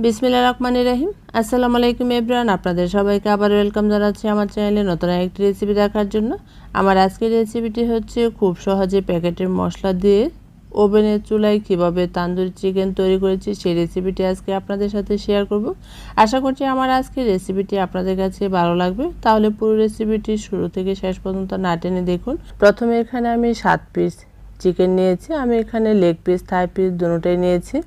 বিসমিল্লাহির রহমানির রহিম। আসসালামু আলাইকুম এভরিওয়ান, আপনাদের সবাইকে আবার ওয়েলকাম জানাচ্ছি আমার চ্যানেলে নতুন একটি রেসিপি দেখার জন্য। আমার আজকের রেসিপিটি হচ্ছে খুব সহজে প্যাকেটের মশলা দিয়ে ওভেনের চুলায় কিভাবে তান্দুরি চিকেন তৈরি করেছি সেই রেসিপিটি আজকে আপনাদের সাথে শেয়ার করব। আশা করছি আমার আজকের রেসিপিটি আপনাদের কাছে ভালো লাগবে। তাহলে পুরো রেসিপিটি শুরু থেকে শেষ পর্যন্ত না টেনে দেখুন। প্রথমে এখানে আমি 7 পিস চিকেন নিয়েছি। আমি এখানে লেগ পিস, থাই পিস দুটোই নিয়েছি।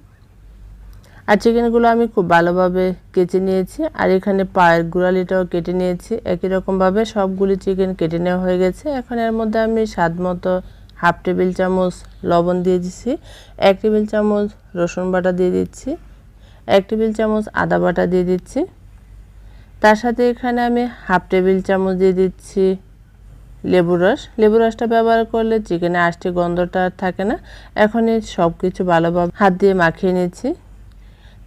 আর চিকেনগুলো আমি খুব ভালোভাবে কেটে নিয়েছি। আর এখানে পায়ের গোড়ালিটাও কেটে নিয়েছি। একই রকমভাবে সবগুলি চিকেন কেটে নেওয়া হয়ে গেছে। এখন এর মধ্যে আমি স্বাদ মতো হাফ টেবিল চামচ লবণ দিয়ে দিচ্ছি, 1 টেবিল চামচ রসুন বাটা দিয়ে দিচ্ছি, 1 টেবিল চামচ আদা বাটা দিয়ে দিচ্ছি। তার সাথে এখানে আমি হাফ টেবিল চামচ দিয়ে দিচ্ছি লেবুর রস। লেবুর রসটা ব্যবহার করলে চিকেনে আষ্টে গন্ধটা থাকে না। এখন এই সব কিছু ভালোভাবে হাত দিয়ে মাখিয়ে নিচ্ছি।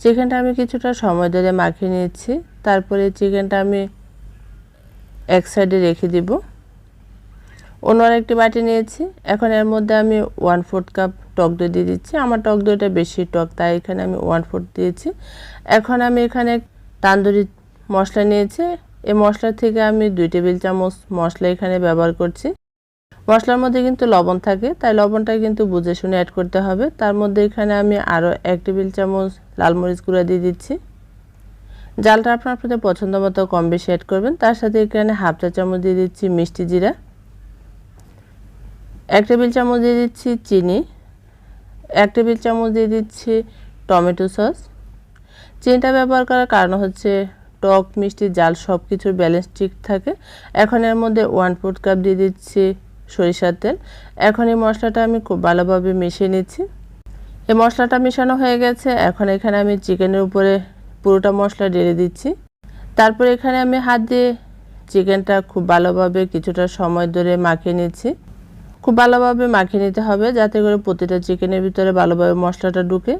চিকেনটা আমি কিছুটা সময় ধরে মাখিয়ে নিয়েছি। তারপরে চিকেনটা আমি এক সাইডে রেখে দিব। অন্য আরেকটি বাটি নিয়েছি। এখন এর মধ্যে আমি 1/4 কাপ টক দই দিয়ে দিচ্ছি। আমার টক দইটা বেশি টক, তাই এখানে আমি 1/4 দিয়েছি। এখন আমি এখানে তান্দুরি মশলা নিয়েছি। এই মশলা থেকে আমি 2 টেবিল চামচ মশলা এখানে ব্যবহার করছি। মশলার মধ্যে কিন্তু লবণ থাকে, তাই লবণটা কিন্তু বুঝে শুনে অ্যাড করতে হবে। তার মধ্যে এখানে আমি আরও 1 টেবিল চামচ লাল মরিচ গুঁড়া দিয়ে দিচ্ছি। জালটা আপনাদের পছন্দ মতো কম বেশি অ্যাড করবেন। তার সাথে এখানে হাফ চা চামচ দিয়ে দিচ্ছি মিষ্টি জিরা, 1 টেবিল চামচ দিয়ে দিচ্ছি চিনি, 1 টেবিল চামচ দিয়ে দিচ্ছি টমেটো সস। চিনিটা ব্যবহার করার কারণ হচ্ছে টক, মিষ্টি, জাল সব কিছুর ব্যালেন্স ঠিক থাকে। এখন এর মধ্যে 1/4 কাপ দিয়ে দিচ্ছি সরিষার তেল। এখন এই মশলাটা আমি খুব ভালোভাবে মিশিয়ে নিচ্ছি। এই মশলাটা মেশানো হয়ে গেছে। এখন এখানে আমি চিকেনের উপরে পুরোটা মশলা ঢেলে দিচ্ছি। তারপর এখানে আমি হাত দিয়ে চিকেনটা খুব ভালোভাবে কিছুটা সময় ধরে মাখিয়ে নিচ্ছি। খুব ভালোভাবে মাখিয়ে নিতে হবে যাতে করে প্রতিটা চিকেনের ভিতরে ভালোভাবে মশলাটা ঢুকে।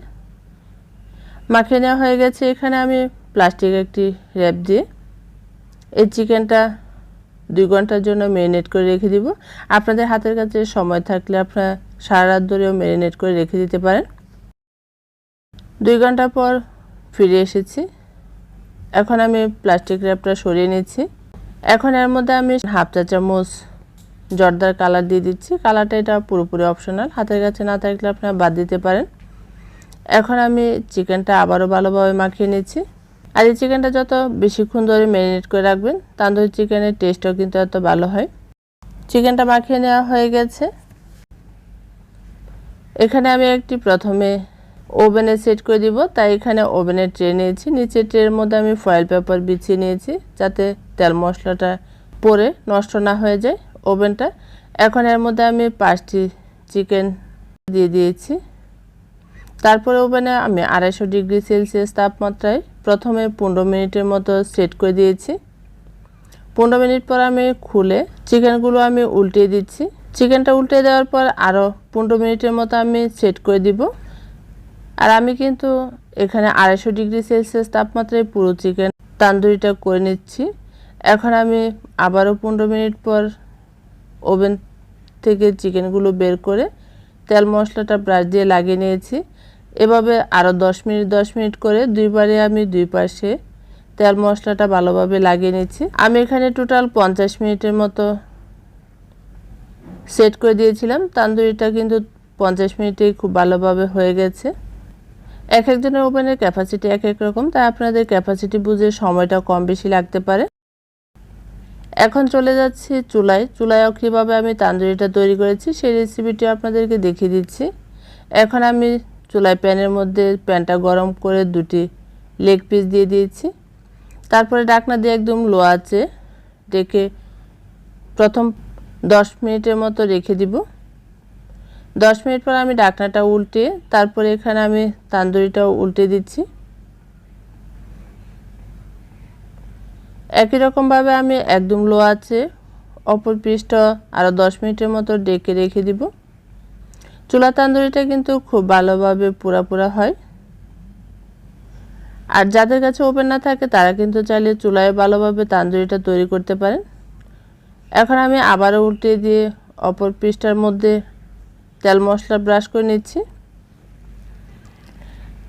মাখিয়ে নেওয়া হয়ে গেছে। এখানে আমি প্লাস্টিক একটি র্যাপ দিয়ে এই চিকেনটা 2 ঘন্টার জন্য ম্যারিনেট করে রেখে দিব। আপনাদের হাতের কাছে সময় থাকলে আপনারা সারা রাত ধরেও ম্যারিনেট করে রেখে দিতে পারেন। 2 ঘন্টা পর ফিরে এসেছি। এখন আমি প্লাস্টিক র্যাপটা সরিয়ে নিচ্ছি। এখন এর মধ্যে আমি হাফ চা চামচ জর্দার কালার দিয়ে দিচ্ছি। কালারটা এটা পুরোপুরি অপশনাল, হাতের কাছে না থাকলে আপনারা বাদ দিতে পারেন। এখন আমি চিকেনটা আবারও ভালোভাবে মাখিয়ে নিচ্ছি। আর এই চিকেনটা যত বেশিক্ষণ ধরে ম্যারিনেট করে রাখবেন তান্দুরি চিকেনের টেস্টও কিন্তু এত ভালো হয়। চিকেনটা মাখিয়ে নেওয়া হয়ে গেছে। এখানে আমি একটি প্রথমে ওভেনে সেট করে দিব, তাই এখানে ওভেনের ট্রে নিয়েছি। নিচের ট্রের মধ্যে আমি ফয়েল পেপার বিছিয়ে নিয়েছি যাতে তেল মশলাটা পড়ে নষ্ট না হয়ে যায় ওভেনটা। এখন এর মধ্যে আমি 5টি চিকেন দিয়ে দিয়েছি। তারপরে ওভেনে আমি 250 ডিগ্রি সেলসিয়াস তাপমাত্রায় প্রথমে 15 মিনিটের মতো সেট করে দিয়েছি। 15 মিনিট পর আমি খুলে চিকেনগুলো আমি উল্টে দিচ্ছি। চিকেনটা উল্টে দেওয়ার পর আরও 15 মিনিটের মতো আমি সেট করে দিব। আর আমি কিন্তু এখানে 250 ডিগ্রি সেলসিয়াস তাপমাত্রায় পুরো চিকেন তান্দুরিটা করে নিচ্ছি। এখন আমি আবারও 15 মিনিট পর ওভেন থেকে চিকেনগুলো বের করে তেল মশলাটা ব্রাশ দিয়ে লাগিয়ে নিয়েছি। এভাবে আরও 10 মিনিট করে দুইবারে আমি দুই পাশে তেল মশলাটা ভালোভাবে লাগিয়ে নিচ্ছি। আমি এখানে টোটাল 50 মিনিটের মতো সেট করে দিয়েছিলাম। তান্দুরিটা কিন্তু 50 মিনিটেই খুব ভালোভাবে হয়ে গেছে। এক একজনের ওভেনের ক্যাপাসিটি এক এক রকম, তাই আপনাদের ক্যাপাসিটি বুঝে সময়টা কম বেশি লাগতে পারে। এখন চলে যাচ্ছি চুলায়ও কীভাবে আমি তান্দুরিটা তৈরি করেছি সেই রেসিপিটি আপনাদেরকে দেখিয়ে দিচ্ছি। এখন আমি চুলায় প্যানের মধ্যে প্যানটা গরম করে 2টি লেগ পিস দিয়ে দিয়েছি। তারপরে ঢাকনা দিয়ে একদম লো আঁচে রেখে প্রথম 10 মিনিটের মতো রেখে দিব। 10 মিনিট পর আমি ঢাকনাটা উল্টে তারপরে এখানে আমি তান্দুরিটাও উল্টে দিচ্ছি। একই রকমভাবে আমি একদম লো আঁচে অপর পিসটা আরও 10 মিনিটের মতো ঢেকে রেখে দিব। চুলা তান্দুরিটা কিন্তু খুব ভালোভাবে পুরা হয়। আর যাদের কাছে ওভেন না থাকে তারা কিন্তু চাইলে চুলায় ভালোভাবে তান্দুরিটা তৈরি করতে পারেন। এখন আমি আবারও উল্টে দিয়ে অপর পিসটার মধ্যে তেল মশলা ব্রাশ করে নিচ্ছি।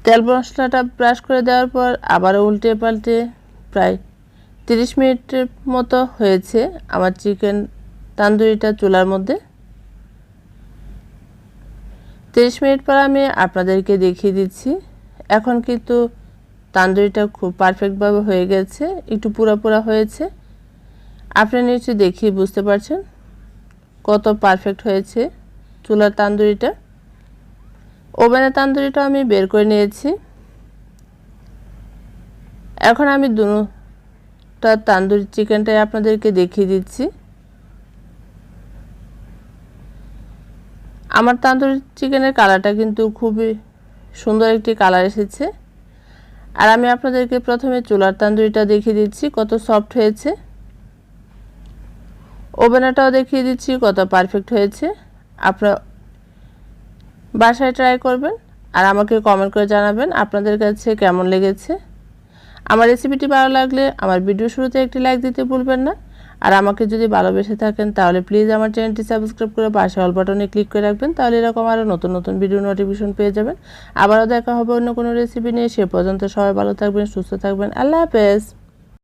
তেল মশলাটা ব্রাশ করে দেওয়ার পর আবার উল্টে পাল্টে প্রায় 30 মিনিটের মতো হয়েছে আমার চিকেন তান্দুরিটা চুলার মধ্যে। 30 মিনিট পর আমি আপনাদেরকে দেখিয়ে দিচ্ছি। এখন কিন্তু তান্দুরিটা খুব পারফেক্টভাবে হয়ে গেছে, একটু পুরা পুরা হয়েছে। আপনারা নিশ্চয়ই দেখিয়ে বুঝতে পারছেন কত পারফেক্ট হয়েছে চুলার তান্দুরিটা। ওভেনের তান্দুরিটা আমি বের করে নিয়েছি। এখন আমি দুটো তান্দুরি চিকেনটাই আপনাদেরকে দেখিয়ে দিচ্ছি। আমার তান্দুরি চিকেনের কালারটা কিন্তু খুবই সুন্দর একটি কালার এসেছে। আর আমি আপনাদেরকে প্রথমে চুলার তান্দুরিটা দেখিয়ে দিচ্ছি কত সফট হয়েছে, ওভেনটাও দেখিয়ে দিচ্ছি কত পারফেক্ট হয়েছে। আপনারা বাসায় ট্রাই করবেন আর আমাকে কমেন্ট করে জানাবেন আপনাদের কাছে কেমন লেগেছে। আমার রেসিপিটি ভালো লাগলে আমার ভিডিও শুরুতে একটি লাইক দিতে ভুলবেন না। আর আমাকে যদি ভালোবেসে থাকেন তাহলে প্লিজ আমার চ্যানেলটি সাবস্ক্রাইব করে পাশে অল বাটনে ক্লিক করে রাখবেন, তাহলে এরকম আরও নতুন নতুন ভিডিও নোটিফিকেশন পেয়ে যাবেন। আবারও দেখা হবে অন্য কোনো রেসিপি নিয়ে। সে পর্যন্ত সবাই ভালো থাকবেন, সুস্থ থাকবেন। আল্লাহ হাফেজ।